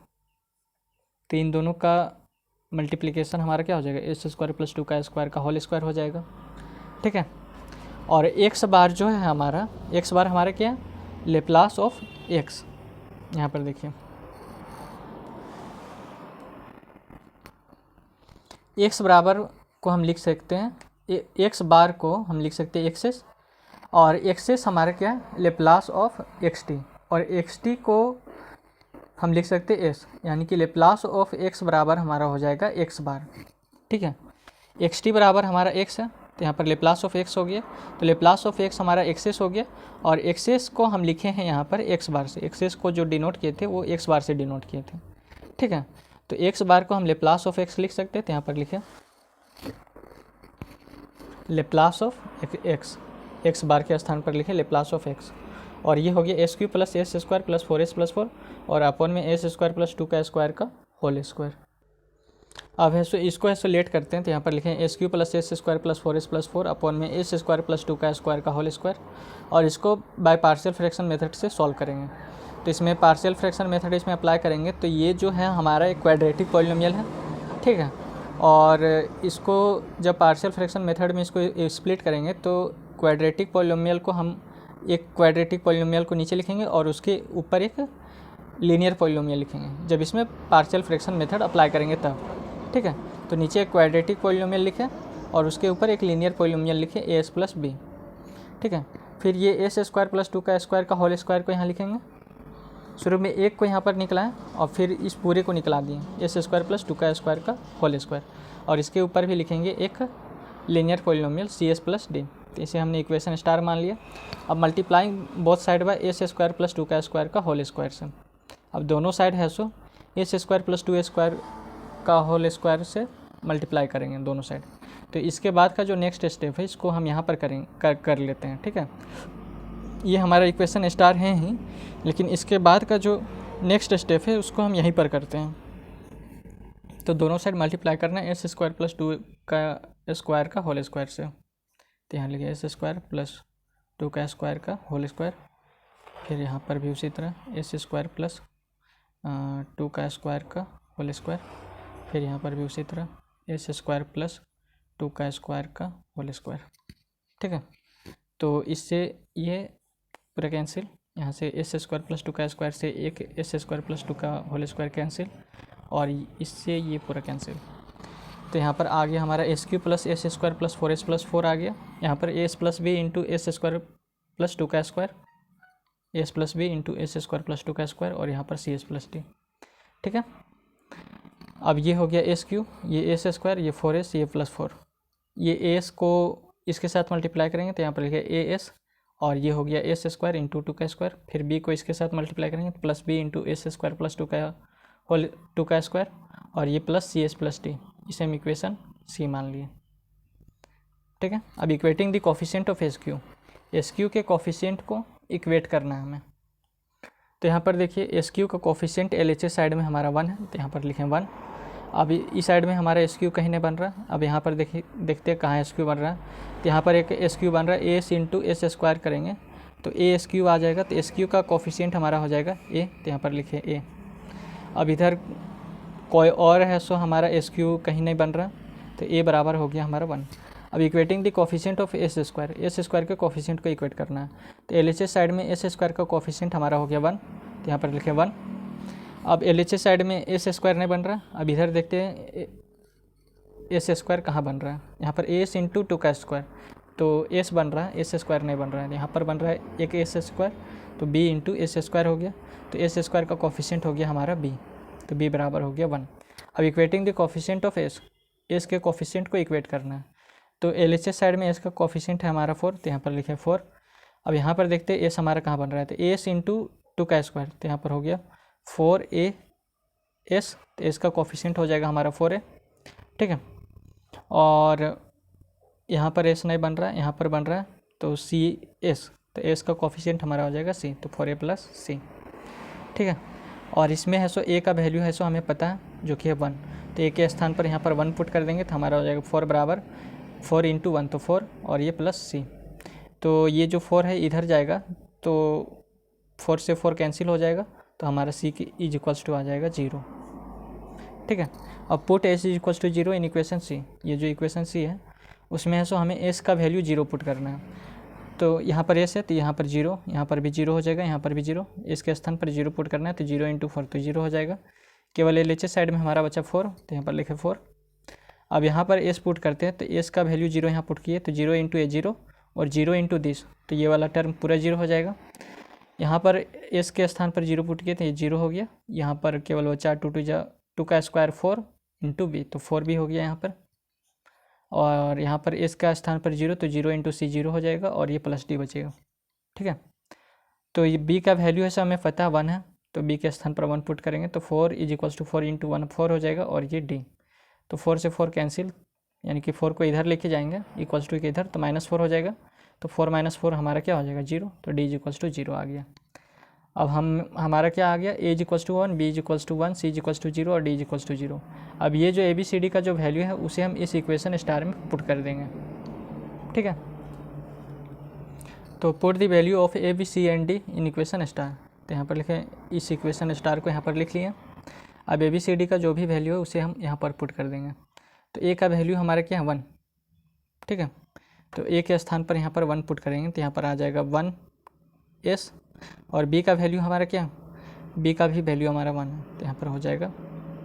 तो इन दोनों का मल्टीप्लिकेशन हमारा क्या हो जाएगा, एस स्क्वायर प्लस 2 का स्क्वायर का होल स्क्वायर हो जाएगा। ठीक है, और एक्स बार जो है हमारा, एक्स बार हमारा क्या है, लेप्लास ऑफ एक्स। यहाँ पर देखिए एक्स बराबर को हम लिख सकते हैं, एक्स बार को हम लिख सकते हैं एक्सेस, और एक्सेस हमारा क्या है, लेप्लास ऑफ एक्स टी, और एक्स टी को हम लिख सकते हैं एस, यानी कि लेप्लास ऑफ एक्स बराबर हमारा हो जाएगा एक्स बार। ठीक है, एक्स टी बराबर हमारा एक्स है, तो यहाँ पर लेप्लास ऑफ एक्स हो गया, तो लेप्लास ऑफ एक्स हमारा एक्सेस हो गया, और एक्सेस को हम लिखे हैं यहाँ पर एक्स बार से, एक्सेस को जो डिनोट किए थे वो एक्स बार से डिनोट किए थे। ठीक है, तो एक्स बार को हम लेप्लास ऑफ एक्स लिख सकते हैं, तो यहाँ पर लिखे लेप्लास ऑफ एक्स, एक्स बार के स्थान पर लिखे लेप्लास ऑफ एक्स, और ये हो गया S Q plus S square plus 4s plus 4, और अपॉन में एस स्क्वायर प्लस 2 का स्क्वायर का होल स्क्वायर। अब इसको ऐसोलेट करते हैं, तो यहाँ पर लिखें S Q plus S square plus 4s plus 4 upon में एस स्क्वायर प्लस 2 का स्क्वायर का होल स्क्वायर, और इसको बाय पार्शियल फ्रैक्शन मेथड से सॉल्व करेंगे। तो इसमें पार्शियल फ्रैक्शन मेथड इसमें अप्लाई करेंगे, तो ये जो है हमारा एक क्वाड्रेटिक पॉलिनोमियल है। ठीक है, और इसको जब पार्शियल फ्रैक्शन मेथड में इसको स्प्लिट करेंगे, तो क्वाड्रेटिक पॉलिनोमियल को हम एक क्वाड्रेटिक पॉलिनोमियल को नीचे लिखेंगे और उसके ऊपर एक लीनियर पॉलिनोमियल लिखेंगे, जब इसमें पार्शियल फ्रैक्शन मेथड अप्लाई करेंगे तब। ठीक है, तो नीचे एक क्वाड्रेटिक पॉलिनोमियल लिखे और उसके ऊपर एक लीनियर पॉलिनोमियल लिखे ए एस प्लस बी। ठीक है, फिर ये एस स्क्वायर प्लस 2 का स्क्वायर का होल स्क्वायर को यहाँ लिखेंगे। शुरू में एक को यहाँ पर निकला है और फिर इस पूरे को निकला दिए, एस स्क्वायर प्लस 2 का स्क्वायर का होल स्क्वायर, और इसके ऊपर भी लिखेंगे एक linear polynomial C S plus D. तो इसे हमने इक्वेशन स्टार मान लिया। अब multiplying both side by S square plus 2 का स्क्वायर का होल स्क्वायर से, अब दोनों साइड है सो एस स्क्वायर प्लस 2 स्क्वायर का होल स्क्वायर से मल्टीप्लाई करेंगे दोनों साइड। तो इसके बाद का जो नेक्स्ट स्टेप है इसको हम यहाँ पर कर लेते हैं। ठीक है, ये हमारा इक्वेशन स्टार है ही, लेकिन इसके बाद का जो नेक्स्ट स्टेप है उसको हम यहीं पर करते हैं। तो दोनों साइड मल्टीप्लाई करना है एस स्क्वायर प्लस 2 का स्क्वायर का होल स्क्वायर से, तो यहाँ लिखिए एस स्क्वायर प्लस 2 का स्क्वायर का होल स्क्वायर, फिर यहाँ पर भी उसी तरह एस स्क्वायर प्लस 2 का स्क्वायर का होल स्क्वायर, फिर यहाँ पर भी उसी तरह एस स्क्वायर प्लस 2 का स्क्वायर का होल स्क्वायर। ठीक है, तो इससे ये पूरा कैंसिल, यहाँ से एस स्क्वायर प्लस 2 का स्क्वायर से एक एस स्क्वायर प्लस 2 का होल स्क्वायर कैंसिल, और इससे ये पूरा कैंसिल। तो यहाँ पर आ गया हमारा S Q plus S square plus 4s plus 4 आ गया, यहाँ पर S plus B into S square plus 2 का square, S plus B into S square plus 2 का स्क्वायर, और यहाँ पर सी एस प्लस डी। ठीक है, अब ये हो गया एस क्यू, ये एस स्क्वायर, ये 4s, ये प्लस 4, ये एस को इसके साथ मल्टीप्लाई करेंगे तो यहाँ पर लिखे ए एस, और ये हो गया एस स्क्वायर इंटू 2 का स्क्वायर, फिर बी को इसके साथ मल्टीप्लाई करेंगे तो plus B into S square plus 2 का होल 2 का स्क्वायर, और ये plus C S plus D, इसे हम इक्वेशन सी मान लिए। ठीक है, अब equating the coefficient of S Q के कोफिशिएंट को इक्वेट करना है हमें। तो यहाँ पर देखिए एस क्यू का coefficient L H S side में हमारा 1 है, तो यहाँ पर लिखें 1। अब इस साइड में हमारा एस क्यू कहीं नहीं बन रहा। अब यहाँ पर देखते हैं कहाँ एस क्यू बन रहा है, तो यहाँ पर एक एस क्यू बन रहा है, एस इंटू एस स्क्वायर करेंगे तो ए एस क्यू आ जाएगा, तो एस क्यू का कोफिशिएंट हमारा हो जाएगा ए, तो यहाँ पर लिखे ए। अब इधर कोई और है सो हमारा एस क्यू कहीं नहीं बन रहा, तो ए बराबर हो गया हमारा 1। अब equating the coefficient of S square के कोफिशिएंट को इक्वेट करना है, तो एल एच एस साइड में एस स्क्वायर का कोफिशिएंट हमारा हो गया 1, तो यहाँ पर लिखे 1। अब एल एच एस साइड में एस स्क्वायर नहीं बन रहा, अब इधर देखते हैं एस स्क्वायर कहाँ बन रहा है, यहाँ पर एस इंटू 2 का स्क्वायर, तो एस बन रहा है, एस स्क्वायर नहीं बन रहा है, यहाँ पर बन रहा है एक एस स्क्वायर, तो बी इंटू एस स्क्वायर हो गया, तो एस स्क्वायर का कोफिशिएंट हो गया हमारा बी, तो बी बराबर हो गया 1। अब equating the coefficient of S के कोफिशिएंट को इक्वेट करना है, तो एल एच एस साइड में एस का कोफिशिएंट है हमारा 4, तो यहाँ पर लिखे 4। अब यहाँ पर देखते हैं एस हमारा कहाँ बन रहा है, तो एस इंटू 2 का स्क्वायर, तो यहाँ पर हो गया 4a एस, तो एस का कोफिशिएंट हो जाएगा हमारा 4a। ठीक है, और यहाँ पर एस नहीं बन रहा है, यहाँ पर बन रहा है तो सी एस, तो एस का कोफिशिएंट हमारा हो जाएगा सी, तो 4a प्लस सी। ठीक है, और इसमें है सो ए का वैल्यू है सो हमें पता है जो कि है 1, तो ए के स्थान पर यहाँ पर 1 पुट कर देंगे तो हमारा हो जाएगा 4 बराबर 4 इंटू 1 तो 4 और ये प्लस सी। तो ये जो 4 है इधर जाएगा तो 4 से 4 कैंसिल हो जाएगा तो हमारा सी की इज इक्वल्स टू आ जाएगा 0। ठीक है, अब put S is equals to 0 in equation C. ये जो इक्वेशन सी है उसमें है सो हमें एस का वैल्यू 0 पुट करना है। तो यहाँ पर एस है तो यहाँ पर 0, यहाँ पर भी 0 हो जाएगा, यहाँ पर भी 0, इसके स्थान पर 0 पुट करना है तो 0 इंटू 4 तो 0 हो जाएगा। केवल LHS साइड में हमारा बचा 4 तो यहाँ पर लिखे 4। अब यहाँ पर एस पुट करते हैं तो एस का वैल्यू 0 यहाँ पुट किए तो 0 इंटू ए 0 और 0 इंटू दिस, तो ये वाला टर्म पूरा 0 हो जाएगा। यहाँ पर एस के स्थान पर 0 पुट किए तो ये 0 हो गया। यहाँ पर केवल बचा 2 का स्क्वायर 4 इंटू बी तो 4 भी हो गया यहाँ पर। और यहाँ पर एस का स्थान पर 0 तो 0 इंटू सी 0 हो जाएगा और ये प्लस डी बचेगा। ठीक है, तो ये बी का वैल्यू है सो हमें पता है 1 है तो बी के स्थान पर 1 पुट करेंगे तो 4 इज इक्वल्स टू 4 इंटू 1 4 हो जाएगा और ये डी। तो 4 से 4 कैंसिल, यानी कि 4 को इधर लेके जाएंगे इक्वल्स टू के इधर तो -4 हो जाएगा। तो 4 - 4 हमारा क्या हो जाएगा 0, तो डी इज इक्वल्स टू 0 आ गया। अब हमारा क्या आ गया, A is equals to 1, B is equals to 1, C is equals to 0 और डी इज इक्वल्स टू 0। अब ये जो ABCD का जो वैल्यू है उसे हम इस इक्वेशन स्टार में पुट कर देंगे। ठीक है, तो put the value of A B C and D in equation star, तो यहाँ पर लिखें इस इक्वेशन स्टार को यहाँ पर लिख लिए। अब ABCD का जो भी वैल्यू है उसे हम यहाँ पर पुट कर देंगे। तो A का वैल्यू हमारा क्या है 1। ठीक है, तो A के स्थान पर यहाँ पर 1 पुट करेंगे तो यहाँ पर आ जाएगा 1S और B का वैल्यू हमारा क्या है, B का भी वैल्यू हमारा 1 है तो यहाँ पर हो जाएगा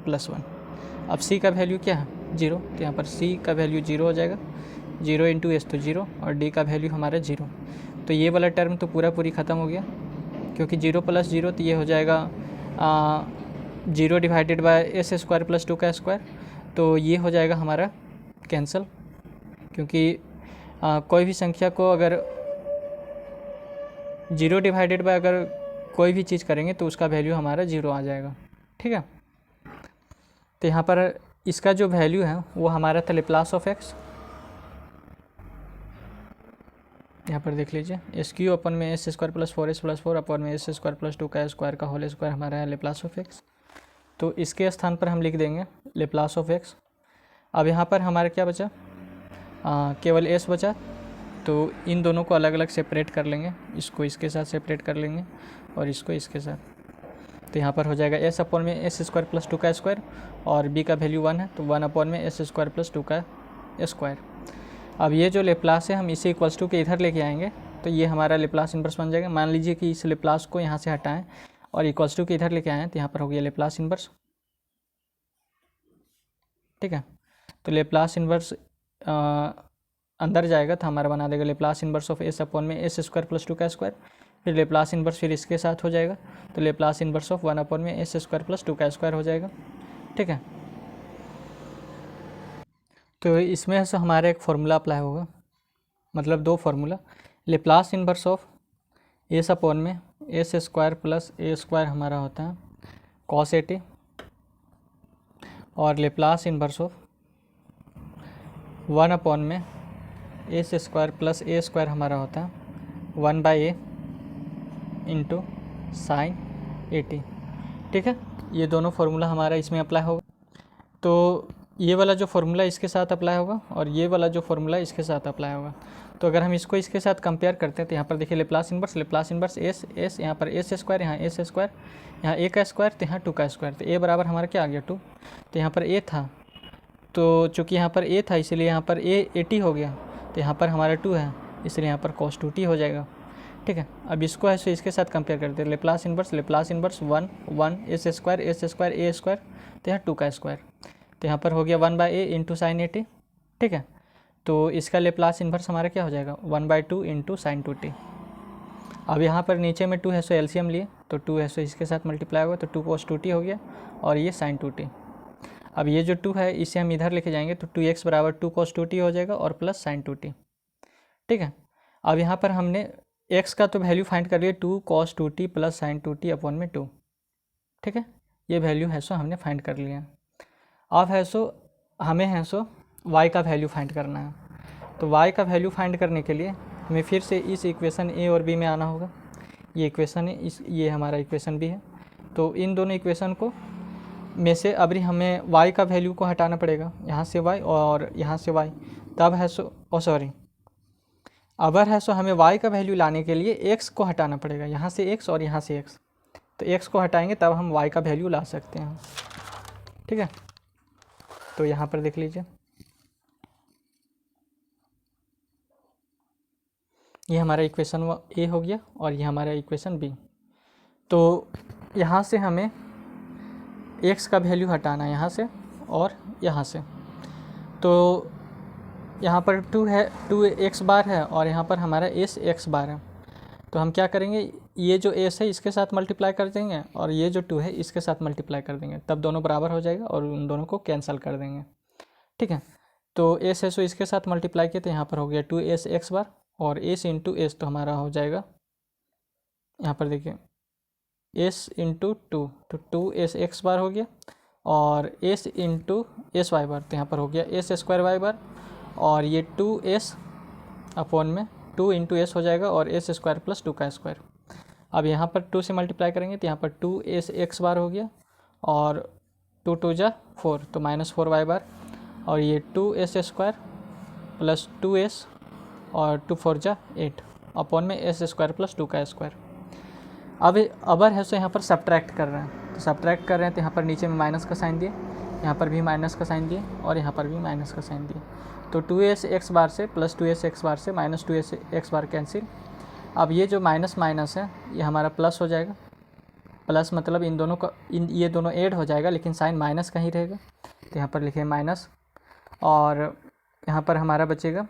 +1। अब C का वैल्यू क्या है 0, तो यहाँ पर C का वैल्यू 0 हो जाएगा, 0 इंटू एस तो 0 और D का वैल्यू हमारा 0। तो ये वाला टर्म तो पूरी ख़त्म हो गया क्योंकि 0 + 0 तो ये हो जाएगा 0 divided by S square plus 2 का स्क्वायर, तो ये हो जाएगा हमारा कैंसिल क्योंकि कोई भी संख्या को अगर 0 डिवाइडेड बाय अगर कोई भी चीज़ करेंगे तो उसका वैल्यू हमारा 0 आ जाएगा। ठीक है, तो यहाँ पर इसका जो वैल्यू है वो हमारा था लेप्लास ऑफ एक्स। यहाँ पर देख लीजिए SQ अपन में S square plus 4s plus 4 अपन में एस स्क्वायर प्लस 2 का स्क्वायर का होल स्क्वायर हमारा है लेप्लास ऑफ एक्स। तो इसके स्थान पर हम लिख देंगे लेप्लास ऑफ एक्स। अब यहाँ पर हमारा क्या बचा, केवल s बचा, तो इन दोनों को अलग अलग सेपरेट कर लेंगे, इसको इसके साथ सेपरेट कर लेंगे और इसको इसके साथ। तो यहाँ पर हो जाएगा s अपॉन में एस स्क्वायर प्लस 2 का स्क्वायर और b का वैल्यू 1 है तो 1 अपॉन में एस स्क्वायर प्लस 2 का स्क्वायर। अब ये जो लेप्लास है हम इसे इक्वल्स टू के इधर लेके आएंगे तो ये हमारा लेप्लास इन्वर्स बन जाएगा। मान लीजिए कि इस लेप्लास को यहाँ से हटाएं और इक्वल्स टू के इधर लेके आएँ तो यहाँ पर हो गया लेप्लास इन्वर्स। ठीक है, तो लेप्लास इन्वर्स अंदर जाएगा तो हमारा बना देगा Laplace inverse of S upon में एस स्क्वायर प्लस 2 का स्क्वायर, फिर लेप्लास इन्वर्स फिर इसके साथ हो जाएगा तो लेप्लास इन्वर्स ऑफ 1 अपॉन में एस स्क्वायर प्लस 2 का स्क्वायर हो जाएगा। ठीक है, तो इसमें से हमारा एक फार्मूला अप्लाई होगा, मतलब 2 formula, Laplace inverse of S upon में एस स्क्वायर प्लस ए स्क्वायर हमारा होता है cos 80 और लेप्लास इन्वर्स ऑफ 1 अपॉन में एस स्क्वायर प्लस ए स्क्वायर हमारा होता है 1/a इंटू साइन 80। ठीक है, ये दोनों फार्मूला हमारा इसमें अप्लाई होगा। तो ये वाला जो फार्मूला इसके साथ अप्लाई होगा और ये वाला जो फार्मूला इसके साथ अप्लाई होगा। तो अगर हम इसको इसके साथ कंपेयर करते हैं तो यहाँ पर देखिए लेप्लास इन्वर्स एस यहाँ पर एस स्क्वायर, यहाँ एस स्क्वायर, यहाँ ए का स्क्वायर तो यहाँ 2 का स्क्वायर, तो ए बराबर हमारा क्या आ गया 2। तो यहाँ पर ए था तो चूँकि यहाँ पर ए था इसलिए यहाँ पर ए 80 हो गया, तो यहाँ पर हमारा 2 है इसलिए यहाँ पर cos 2t हो जाएगा। ठीक है, अब इसको है सो इसके साथ कंपेयर करते हैं लेप्लास इन्वर्स 1 एस स्क्वायर ए स्क्वायर तो यहाँ 2 का स्क्वायर, तो यहाँ पर हो गया 1/a इंटू साइन 80। ठीक है, तो इसका लेप्लास इन्वर्स हमारा क्या हो जाएगा 1/2 इंटू साइन 2t। अब यहाँ पर नीचे में 2 है सो एलसीएम लिए तो 2 है सो इसके साथ मल्टीप्लाई होगा तो 2 cos 2t हो गया और ये साइन 2t। अब ये जो 2 है इसे हम इधर लेके जाएंगे तो 2x बराबर 2 cos 2t हो जाएगा और प्लस साइन 2t। ठीक है, अब यहाँ पर हमने x का तो वैल्यू फाइंड कर लिया 2 cos 2t plus sign 2t upon में 2। ठीक है, ये वैल्यू है सो हमने फाइंड कर लिया। अब है सो हमें है सो y का वैल्यू फाइंड करना है। तो y का वैल्यू फाइंड करने के लिए हमें फिर से इस इक्वेशन a और b में आना होगा। ये इक्वेशन है, ये हमारा इक्वेशन b है, तो इन दोनों इक्वेशन को में से अभी हमें y का वैल्यू को हटाना पड़ेगा, यहाँ से y और यहाँ से y, तब है सो अबर है सो हमें y का वैल्यू लाने के लिए x को हटाना पड़ेगा, यहाँ से x और यहाँ से x। तो x को हटाएंगे तब हम y का वैल्यू ला सकते हैं। ठीक है, तो यहाँ पर देख लीजिए, ये हमारा इक्वेशन ए हो गया और ये हमारा इक्वेशन बी। तो यहाँ से हमें x का वैल्यू हटाना है, यहाँ से और यहाँ से। तो यहाँ पर 2 है, 2x बार है और यहाँ पर हमारा s x बार है। तो हम क्या करेंगे, ये जो s है इसके साथ मल्टीप्लाई कर देंगे और ये जो 2 है इसके साथ मल्टीप्लाई कर देंगे, तब दोनों बराबर हो जाएगा और उन दोनों को कैंसिल कर देंगे। ठीक है, तो s है सो इसके साथ मल्टीप्लाई किया तो यहाँ पर हो गया 2s x बार और s इंटू एस, तो हमारा हो जाएगा यहाँ पर देखिए s इंटू 2, तो 2s x बार हो गया और s इंटू एस वाई बार, तो यहाँ पर हो गया s स्क्वायर वाई बार और ये 2s अपॉन में 2 इंटू एस हो जाएगा और s स्क्वायर प्लस 2 का स्क्वायर। अब यहाँ पर 2 से मल्टीप्लाई करेंगे तो यहाँ पर 2s x बार हो गया और 2 2 जा 4, तो -4 वाई बार और ये 2s स्क्वायर प्लस 2s और 2 4 जा 8 अपॉन में s स्क्वायर प्लस 2 का स्क्वायर। अब अबर है सो यहाँ पर सब्ट्रैक्ट कर रहे हैं, तो सब्ट्रैक्ट कर रहे हैं तो यहाँ पर नीचे में माइनस का साइन दिए, यहाँ पर भी माइनस का साइन दिए और यहाँ पर भी माइनस का साइन दिए। तो 2s x बार से प्लस 2s x बार से माइनस 2s x बार कैंसिल। अब ये जो माइनस माइनस है ये हमारा प्लस हो जाएगा, प्लस मतलब इन दोनों का ये दोनों ऐड हो जाएगा लेकिन साइन माइनस का ही रहेगा, तो यहाँ पर लिखे माइनस और यहाँ पर हमारा बचेगा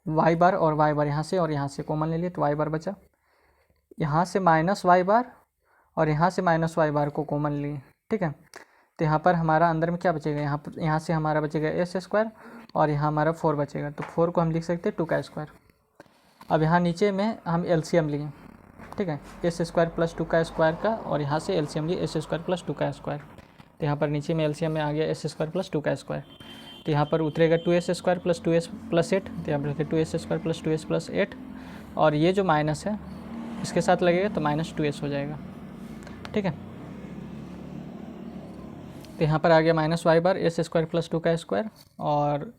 y बार और y बार यहाँ से और यहाँ से कॉमन ले लिए तो y बार बचा, यहाँ से माइनस y बार और यहाँ से माइनस y बार को कॉमन लिए। ठीक है, तो यहाँ पर हमारा अंदर में क्या बचेगा, यहाँ से हमारा बचेगा s स्क्वायर और यहाँ हमारा 4 बचेगा, तो 4 को हम लिख सकते हैं 2 का स्क्वायर। अब यहाँ नीचे में हम एलसीएम लिए, ठीक है, s स्क्वायर प्लस 2 का स्क्वायर का और यहाँ से एलसीएम लिए s स्क्वायर प्लस 2 का स्क्वायर, तो यहाँ पर नीचे में एलसीएम में आ गया s स्क्वायर प्लस 2 का स्क्वायर, तो यहाँ पर उतरेगा 2s square plus 2s plus 8, तो यहाँ पर लिखे 2s square plus 2s plus 8 और ये जो माइनस है इसके साथ लगेगा तो -2s हो जाएगा। ठीक है, तो यहाँ पर आ गया माइनस वाई बार s स्क्वायर प्लस 2 का स्क्वायर और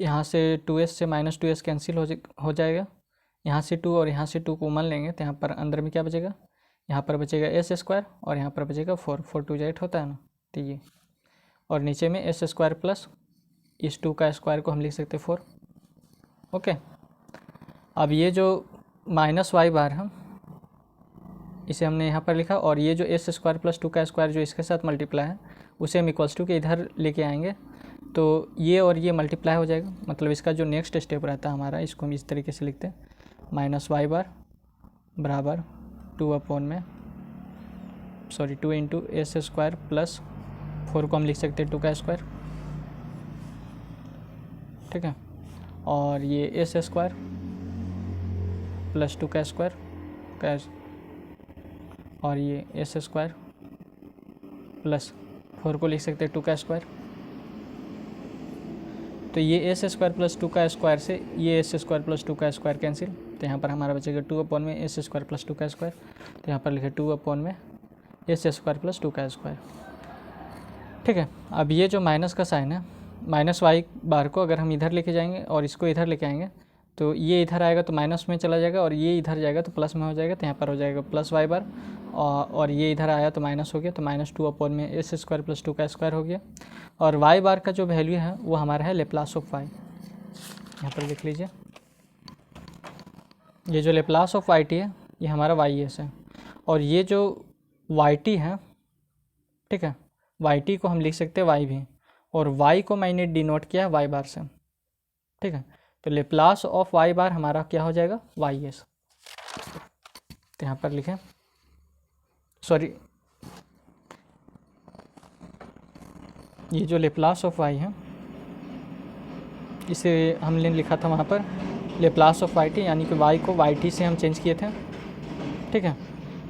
यहाँ से 2s से -2s कैंसिल हो जाएगा, यहाँ से 2 और यहाँ से 2 कॉमन लेंगे तो यहाँ पर अंदर में क्या बचेगा, यहाँ पर बचेगा s स्क्वायर और यहाँ पर बचेगा 4 4 2 8 होता है ना, तो ये और नीचे में s स्क्वायर प्लस इस 2 का स्क्वायर को हम लिख सकते 4। ओके, अब ये जो माइनस वाई बार है इसे हमने यहाँ पर लिखा और ये जो s स्क्वायर प्लस 2 का स्क्वायर जो इसके साथ मल्टीप्लाई है उसे हम इक्वल्स टू के इधर लेके आएंगे तो ये और ये मल्टीप्लाई हो जाएगा, मतलब इसका जो नेक्स्ट स्टेप रहता है हमारा इसको हम इस तरीके से लिखते हैं माइनस वाई बार बराबर 2 अपॉन में 2 इंटू एस स्क्वायर प्लस 4 को हम लिख सकते हैं 2 का स्क्वायर। ठीक है, और ये एस स्क्वायर प्लस 2 का स्क्वायर और ये एस स्क्वायर प्लस 4 को लिख सकते हैं 2 का स्क्वायर। तो ये एस स्क्वायर प्लस 2 का स्क्वायर से ये एस स्क्वायर प्लस 2 का स्क्वायर कैंसिल, तो यहाँ पर हमारा बचेगा 2 अपॉन में एस स्क्वायर प्लस 2 का स्क्वायर, तो यहाँ पर लिखे 2 अपॉन में एस स्क्वायर प्लस 2 का स्क्वायर। ठीक है, अब ये जो माइनस का साइन है माइनस वाई बार को अगर हम इधर लेके जाएंगे और इसको इधर लेके आएंगे तो ये इधर आएगा तो माइनस में चला जाएगा और ये इधर जाएगा तो प्लस में हो जाएगा, तो यहाँ पर हो जाएगा प्लस वाई बार और ये इधर आया तो माइनस हो गया तो -2 अपॉन में एस स्क्वायर प्लस 2 का स्क्वायर हो गया। और वाई बार का जो वैल्यू है वो हमारा है लेप्लास ऑफ वाई, यहाँ पर देख लीजिए ये जो लेप्लास ऑफ वाई टी है ये हमारा वाई एस है और ये जो वाई टी है, ठीक है, वाई टी को हम लिख सकते हैं वाई भी और वाई को मैंने डिनोट किया है वाई बार से। ठीक है, तो लेप्लास ऑफ वाई बार हमारा क्या हो जाएगा वाई एस, तो यहाँ पर लिखें ये जो लेप्लास ऑफ वाई है इसे हमने लिखा था वहाँ पर लेप्लास ऑफ वाई टी, यानी कि वाई को वाई टी से हम चेंज किए थे। ठीक है,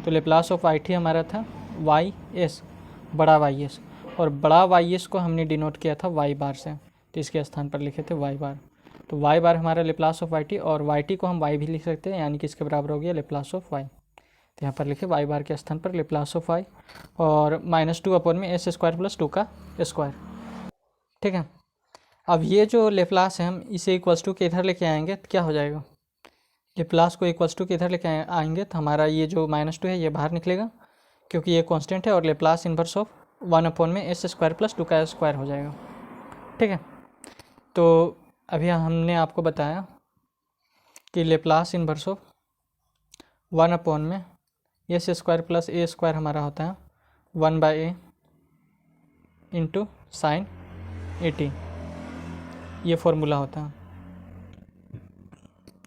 तो लेप्लास ऑफ वाई टी हमारा था वाई एस, बड़ा वाई एस, और बड़ा वाई एस को हमने डिनोट किया था वाई बार से, तो इसके स्थान पर लिखे थे वाई बार। तो वाई बार हमारा लेप्लास ऑफ वाई टी, और वाई टी को हम वाई भी लिख सकते हैं, यानी कि इसके बराबर हो गया लेप्लास ऑफ वाई। तो यहाँ पर लिखे वाई बार के स्थान पर लेप्लास ऑफ वाई, और -2 अपॉन में एस स्क्वायर प्लस 2 का स्क्वायर। ठीक है, अब ये जो लेप्लास है हम इसे इक्वल्स टू के इधर लेके आएंगे तो क्या हो जाएगा, लेप्लास को इक्वल्स टू के इधर लेके आएंगे तो हमारा ये जो -2 है ये बाहर निकलेगा, क्योंकि ये कांस्टेंट है, और लेप्लास इन्वर्स ऑफ 1 अपॉन में एस स्क्वायर प्लस 2 का स्क्वायर हो जाएगा। ठीक है, तो अभी हमने आपको बताया कि लेप्लास इन्वर्स ऑफ 1 अपॉन में एस स्क्वायर प्लस ए स्क्वायर हमारा होता है 1/a इंटू साइन 80, ये फॉर्मूला होता है।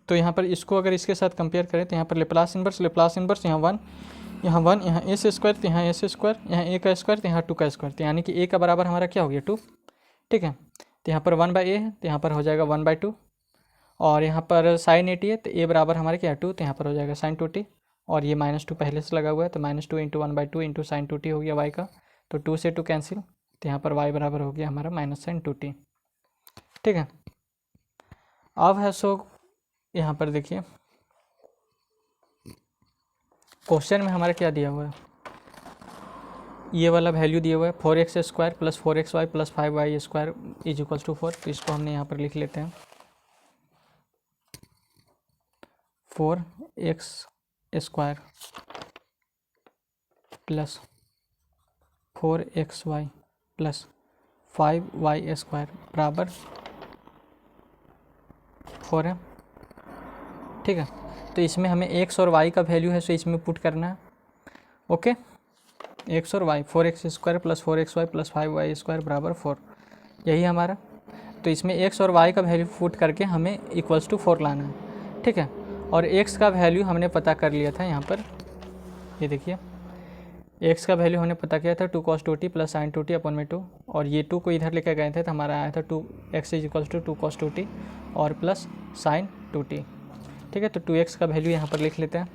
तो यहाँ पर इसको अगर इसके साथ कंपेयर करें तो यहाँ पर लेप्लास इन्वर्स यहाँ 1, यहाँ एस स्क्वायर, तो यहाँ एस स्क्वायर, यहाँ ए का स्क्वायर, तो यहाँ 2 का स्क्वायर, तो यानी कि ए का बराबर हमारा क्या हो गया 2। ठीक है, तो यहाँ पर 1/a है तो यहाँ पर हो जाएगा 1/2, और यहाँ पर साइन 80 है तो ए बराबर हमारे क्या 2, तो यहाँ पर हो जाएगा साइन 2t, और ये -2 पहले से लगा हुआ है तो -2 इंटू 1/2 इंटू साइन 2t हो गया वाई का, तो 2 से 2 कैंसिल, तो यहाँ पर वाई बराबर हो गया हमारा -sin 2t। ठीक है, अब है सो यहाँ पर देखिए क्वेश्चन में हमारा क्या दिया हुआ है, ये वाला वैल्यू दिया हुआ है 4x square plus 4xy plus 5y square is equals to 4। तो इसको हमने यहाँ पर लिख लेते हैं 4x square plus 4xy plus 5y square बराबर 4 है। ठीक है, तो इसमें हमें x और y का वैल्यू है सो इसमें पुट करना है। ओके, x और y 4x square plus 4xy plus 5y square बराबर 4, यही हमारा। तो इसमें x और y का वैल्यू पुट करके हमें इक्वल्स टू 4 लाना है। ठीक है, और x का वैल्यू हमने पता कर लिया था यहाँ पर, ये देखिए x का वैल्यू हमने पता किया था 2 cos 2t plus sign 2t upon में 2, और ये 2 को इधर लेकर गए थे तो हमारा आया था 2x is equals to 2 cos 2t और प्लस साइन 2t। ठीक है, तो 2x का वैल्यू यहाँ पर लिख लेते हैं,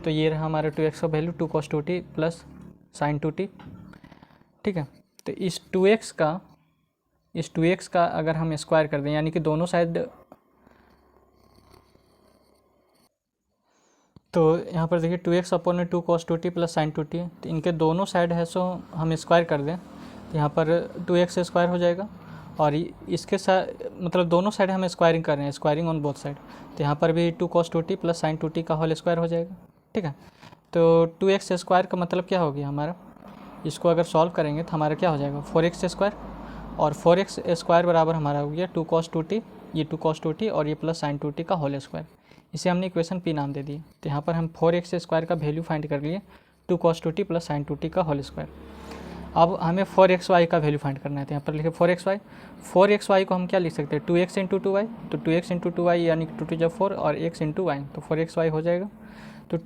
तो ये रहा हमारा 2x का value 2 cos 2t plus sign 2t। ठीक है, तो इस 2x का अगर हम स्क्वायर कर दें, यानी कि दोनों साइड, तो यहाँ पर देखिए 2x अपॉन में 2 cos 2t plus sign 2t, तो इनके दोनों साइड है सो हम स्क्वायर कर दें तो यहाँ पर 2x स्क्वायर हो जाएगा, और इसके साथ मतलब दोनों साइड हम स्क्वायरिंग कर रहे हैं, स्क्वायरिंग ऑन बोथ साइड, तो यहाँ पर भी 2 cos 2t plus sign 2t का होल स्क्वायर हो जाएगा। ठीक है, तो 2x स्क्वायर का मतलब क्या हो गया हमारा, इसको अगर सॉल्व करेंगे तो हमारा क्या हो जाएगा 4x स्क्वायर, और 4x स्क्वायर बराबर हमारा हो गया 2 cos 2t, ये 2 cos 2t और ये प्लस साइन 2t का होल स्क्वायर। इसे हमने इक्वेशन p नाम दे दिया। तो यहाँ पर हम 4x स्क्वायर का वैल्यू फाइंड कर लिए 2 cos 2t plus sign 2t का होल स्क्वायर। अब हमें 4xy का वैल्यू फाइंड करना है, तो यहाँ पर लिखे 4xy को हम क्या लिख सकते हैं 2x इंटू 2y, तो 2x इंटू 2y यानी कि 2 जब 4 और x इंटू वाई, तो 4xy हो जाएगा। तो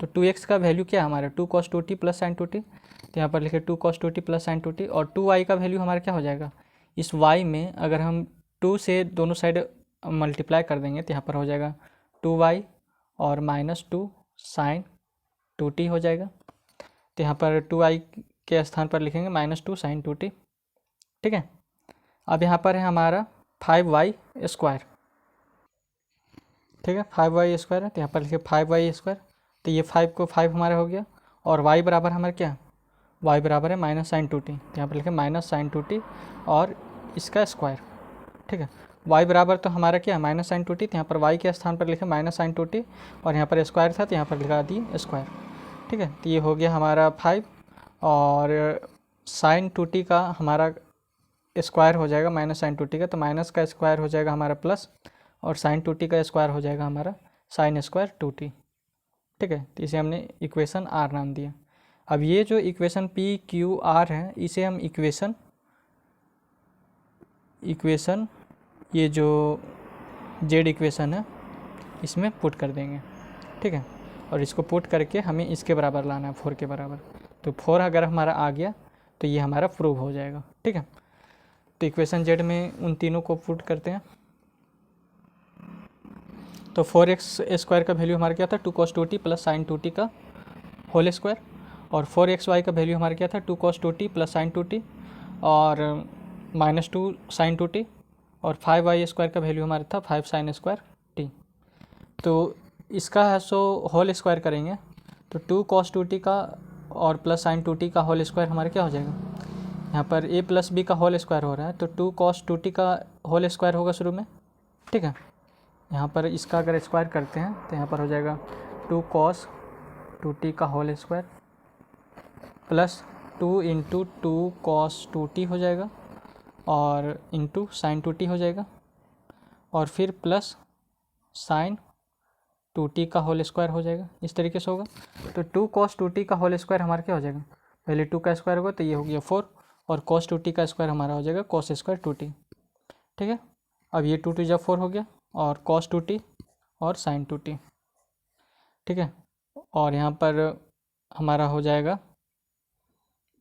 2x का वैल्यू क्या है हमारा 2 cos 2t plus sign 2t, तो यहाँ पर लिखे 2 cos 2t plus sign 2t, और 2y का वैल्यू हमारा क्या हो जाएगा, इस y में अगर हम 2 से दोनों साइड मल्टीप्लाई कर देंगे तो यहाँ पर हो जाएगा 2y और -2 साइन 2t हो जाएगा। तो यहाँ पर 2y के स्थान पर लिखेंगे -2 साइन 2t। ठीक है, अब यहाँ पर है हमारा 5y स्क्वायर। ठीक है, 5y स्क्वायर है तो यहाँ पर लिखे 5y स्क्वायर, तो ये 5 को 5 हमारा हो गया, और y बराबर हमारा क्या, y बराबर है -sin 2t, तो यहाँ पर लिखे -sin 2t और इसका स्क्वायर। ठीक है, y बराबर तो हमारा क्या है -sin 2t, तो यहाँ पर y के स्थान पर लिखे -sin 2t, और यहाँ पर स्क्वायर था तो यहाँ पर लिखा दिए स्क्वायर। ठीक है, तो ये हो गया हमारा 5, और साइन 2t का हमारा स्क्वायर हो जाएगा -sin 2t का, तो माइनस का स्क्वायर हो जाएगा हमारा प्लस, और साइन 2t का स्क्वायर हो जाएगा हमारा साइन स्क्वायर 2t। ठीक है, तो इसे हमने इक्वेशन r नाम दिया। अब ये जो इक्वेशन p q r है इसे हम इक्वेशन ये जो z इक्वेशन है इसमें पुट कर देंगे। ठीक है, और इसको पुट करके हमें इसके बराबर लाना है 4 के बराबर, तो 4 अगर हमारा आ गया तो ये हमारा प्रूव हो जाएगा। ठीक है, तो इक्वेशन z में उन तीनों को पुट करते हैं, तो 4x स्क्वायर का वैल्यू हमारा क्या था 2 cos 2t plus sign 2t का होल स्क्वायर, और 4xy का वैल्यू हमारा क्या था 2 cos 2t plus sign 2t, और -2 sin 2t और 5y² का वैल्यू हमारा था 5 sin स्क्वायर t। तो इसका है सो होल स्क्वायर करेंगे तो 2 cos 2t का और प्लस sin 2t का होल स्क्वायर हमारा क्या हो जाएगा, यहाँ पर a प्लस b का होल स्क्वायर हो रहा है तो 2 cos 2t का होल स्क्वायर होगा शुरू में, ठीक है। यहाँ पर इसका अगर स्क्वायर करते हैं तो यहाँ पर हो जाएगा 2 cos 2t का whole square plus 2 into 2 cos 2t हो जाएगा और इंटू sin 2t हो जाएगा और फिर प्लस sin 2t का होल स्क्वायर हो जाएगा। इस तरीके से होगा तो 2 cos 2t का होल स्क्वायर हमारा क्या हो जाएगा, पहले 2 का स्क्वायर होगा तो ये हो गया 4 और cos 2t का स्क्वायर हमारा हो जाएगा cos स्क्वायर 2t, ठीक है। अब ये 2 2 जब 4 हो गया और cos 2t और sin 2t, ठीक है। और यहाँ पर हमारा हो जाएगा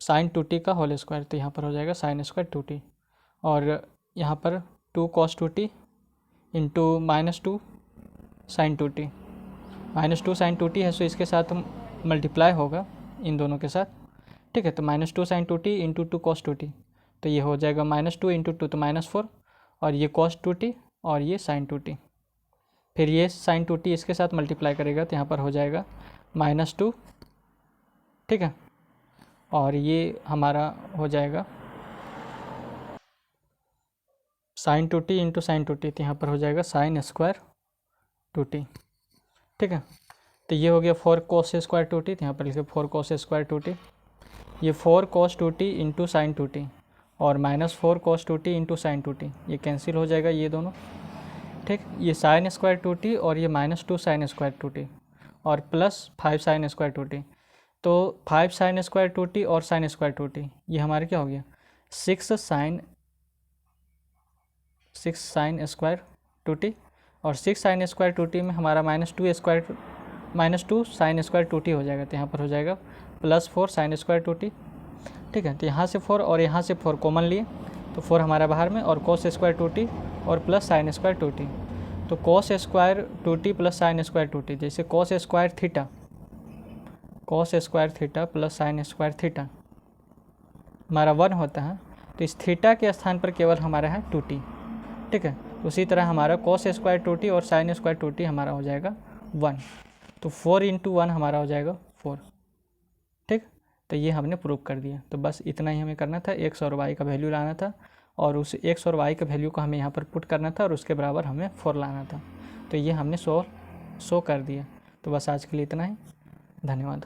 sin 2t का होल स्क्वायर तो यहाँ पर हो जाएगा sin स्क्वायर 2t और यहाँ पर 2 cos 2t into -2 sin 2t, -2 sin 2t है सो इसके साथ मल्टीप्लाई होगा इन दोनों के साथ, ठीक है। तो -2 sin 2t into 2 cos 2t तो ये हो जाएगा -2 इंटू 2 तो -4 और ये cos 2t और ये sin 2t, फिर ये sin 2t इसके साथ मल्टीप्लाई करेगा तो यहाँ पर हो जाएगा -2, ठीक है। और ये हमारा हो जाएगा sin 2t into sin 2t तो यहाँ पर हो जाएगा sin स्क्वायर 2t, ठीक है। तो ये हो गया 4 cos स्क्वायर 2t तो यहाँ पर लिखे 4 cos स्क्वायर 2t, ये 4 cos 2t into sine 2t और -4 cos 2t into sine 2t ये कैंसिल हो जाएगा ये दोनों, ठीक। ये sin स्क्वायर 2t और ये -2 sin स्क्वायर 2t और प्लस 5 sin स्क्वायर 2t तो 5 sin स्क्वायर 2t और sin स्क्वायर 2t ये हमारे क्या हो गया 6 sin स्क्वायर 2t और 6 sin स्क्वायर 2t में हमारा -2 sin स्क्वायर 2t हो जाएगा तो यहाँ पर हो जाएगा +4 sin स्क्वायर 2t, ठीक है। तो यहाँ से 4 और यहाँ से 4 कॉमन लिए तो 4 हमारा बाहर में और cos स्क्वायर 2t और प्लस sin स्क्वायर 2t तो cos square 2t plus sin square 2t जैसे cos square theta plus sin square theta हमारा 1 होता है तो इस थीटा के स्थान पर केवल हमारा है 2t, ठीक है। उसी तरह हमारा cos स्क्वायर 2t और sin स्क्वायर 2t हमारा हो जाएगा 1 तो 4 इंटू 1 हमारा हो जाएगा 4, ठीक। तो ये हमने प्रूव कर दिया। तो बस इतना ही हमें करना था, x और y का वैल्यू लाना था और उस x और y के वैल्यू को हमें यहाँ पर पुट करना था और उसके बराबर हमें 4 लाना था। तो ये हमने शो कर दिया। तो बस आज के लिए इतना ही, धन्यवाद।